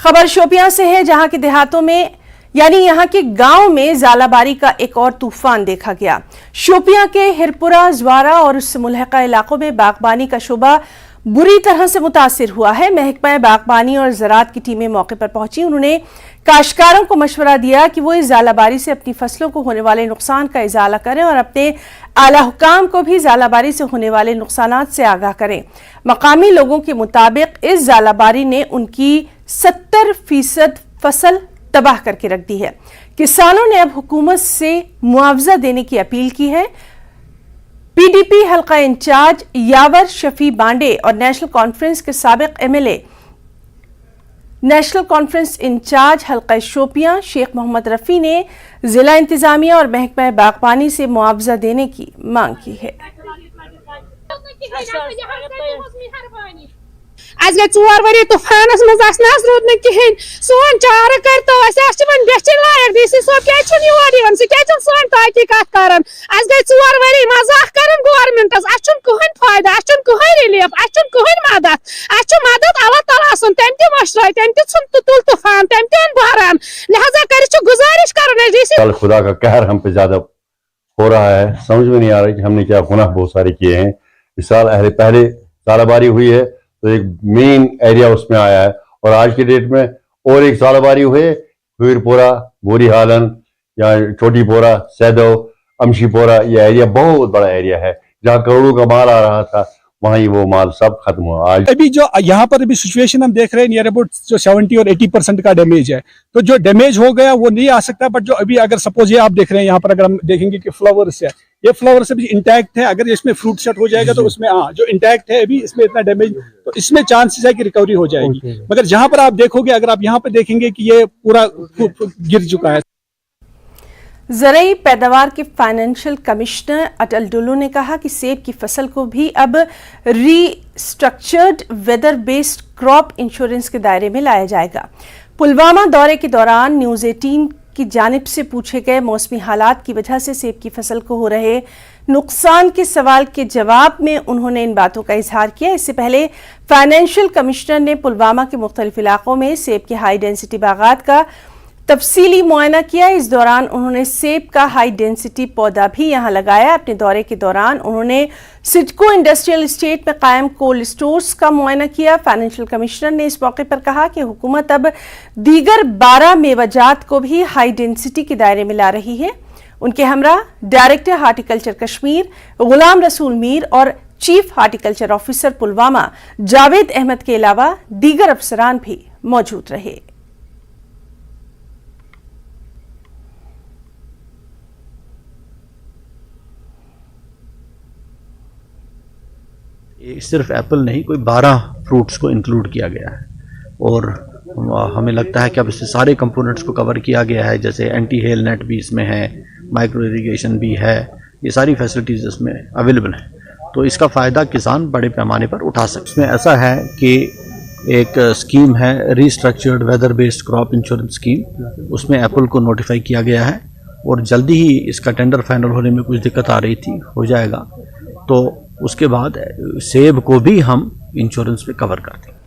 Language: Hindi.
खबर शोपियां से है, जहां के देहातों में यानी यहां के गांव में ज़ालाबारी का एक और तूफान देखा गया। शोपियां के हिरपुरा, ज्वारा और उससे मुल्हका इलाकों में बागबानी का शोबा बुरी तरह से मुतासिर हुआ है। महकमा बागबानी और ज़राअत की टीमें मौके पर पहुंची। उन्होंने काश्तकारों को मशवरा दिया कि वो इस ज़ालाबारी से अपनी फसलों को होने वाले नुकसान का इजाला करें और अपने आला हुकाम को भी ज़ालाबारी से होने वाले नुकसानात से आगाह करें। मकामी लोगों के मुताबिक इस ज़ालाबारी ने उनकी 70% फसल तबाह करके रख दी है। किसानों ने अब हुकूमत से मुआवजा देने की अपील की है। पीडीपी हल्का इंचार्ज यावर शफी बांडे और नेशनल कॉन्फ्रेंस के साबिक एमएलए नेशनल कॉन्फ्रेंस इंचार्ज हल्का शोपियां शेख मोहम्मद रफी ने जिला इंतजामिया और महकमा बागबानी से मुआवजा देने की मांग की है। आज गई 4 वरी तूफानस मज रूद न कहें सोन चार कर तो बेचन लायक डी सी सोब क्या योर सोन तहकीकत कर। आज गई 4 वरी मजाक कर गवर्नमेंटस कहन फायदा कहन रिलीफ कहन मदद अल्लाह ताला सुन तम त मशरा तम तुल तूफान तम तन बहरान लिहाजा कर गुजारिश कर डी सी। खुदा का कहर हम पे ज्यादा हो रहा है, समझ में नहीं आ रहा कि हमने क्या गुनाह बहुत सारे किए हैं। इस साल पहले ज़ालाबारी हुई है तो एक मेन एरिया उसमें आया है और आज की डेट में और एक ज़ालाबारी हुई, हीरपुरा, बोरी हालन या छोटी पोरा, सैदो, अमशीपोरा, ये एरिया बहुत बड़ा एरिया है जहाँ करोड़ों का माल आ रहा था, वहीं वो माल सब खत्म हुआ। आज अभी जो यहाँ पर अभी सिचुएशन हम देख रहे हैं नियर अबाउट जो 70 और 80% का डैमेज है, तो जो डैमेज हो गया वो नहीं आ सकता। बट जो अभी अगर सपोज ये आप देख रहे हैं यहाँ पर, अगर हम देखेंगे कि फ्लावर्स है, ये फ्लावर्स अभी इंटैक्ट है। अगर इसमें फ्रूट सेट हो जाएगा तो उसमें जो इंटैक्ट है अभी इसमें इतना डैमेज, तो इसमें चांसेस है कि रिकवरी हो जाएगी। मगर जहां पर आप देखोगे, अगर आप यहाँ पर देखेंगे कि ये पूरा गिर चुका है। ज़राई पैदावार के फाइनेंशियल कमिश्नर अटल डुल्लू ने कहा कि सेब की फसल को भी अब restructured weather based crop insurance के दायरे में लाया जाएगा। पुलवामा दौरे के दौरान न्यूज़ 18 की जानिब से पूछे गए मौसमी हालात की वजह से सेब की फसल को हो रहे नुकसान के सवाल के जवाब में उन्होंने इन बातों का इजहार किया। इससे पहले फाइनेंशियल कमिश्नर ने पुलवामा के मुख्तलिफ इलाकों में सेब के हाई डेंसिटी बागात का तफसीली मुआयना किया। इस दौरान उन्होंने सेब का हाई डेंसिटी पौधा भी यहां लगाया। अपने दौरे के दौरान उन्होंने सिडको इंडस्ट्रियल एस्टेट में कायम कोल्ड स्टोर्स का मुआयना किया। फाइनेंशियल कमिश्नर ने इस मौके पर कहा कि हुकूमत अब दीगर 12 मेवाजात को भी हाई डेंसिटी के दायरे में ला रही है। उनके हमरा डायरेक्टर हार्टिकल्चर कश्मीर गुलाम रसूल मीर और chief horticulture officer Pulwama Javed Ahmad के अलावा दीगर अफसरान भी मौजूद रहे। सिर्फ एप्पल नहीं, कोई 12 फ्रूट्स को इंक्लूड किया गया है और हमें लगता है कि अब इससे सारे कंपोनेंट्स को कवर किया गया है। जैसे एंटी हेल नेट भी इसमें है, माइक्रो इरिगेशन भी है, ये सारी फैसिलिटीज़ इसमें अवेलेबल हैं, तो इसका फ़ायदा किसान बड़े पैमाने पर उठा सकते हैं। इसमें ऐसा है कि एक स्कीम है restructured weather based crop insurance scheme, उसमें एप्पल को नोटिफाई किया गया है और जल्दी ही इसका टेंडर फाइनल होने में कुछ दिक्कत आ रही थी, हो जाएगा। तो उसके बाद सेब को भी हम इंश्योरेंस पे कवर करते हैं।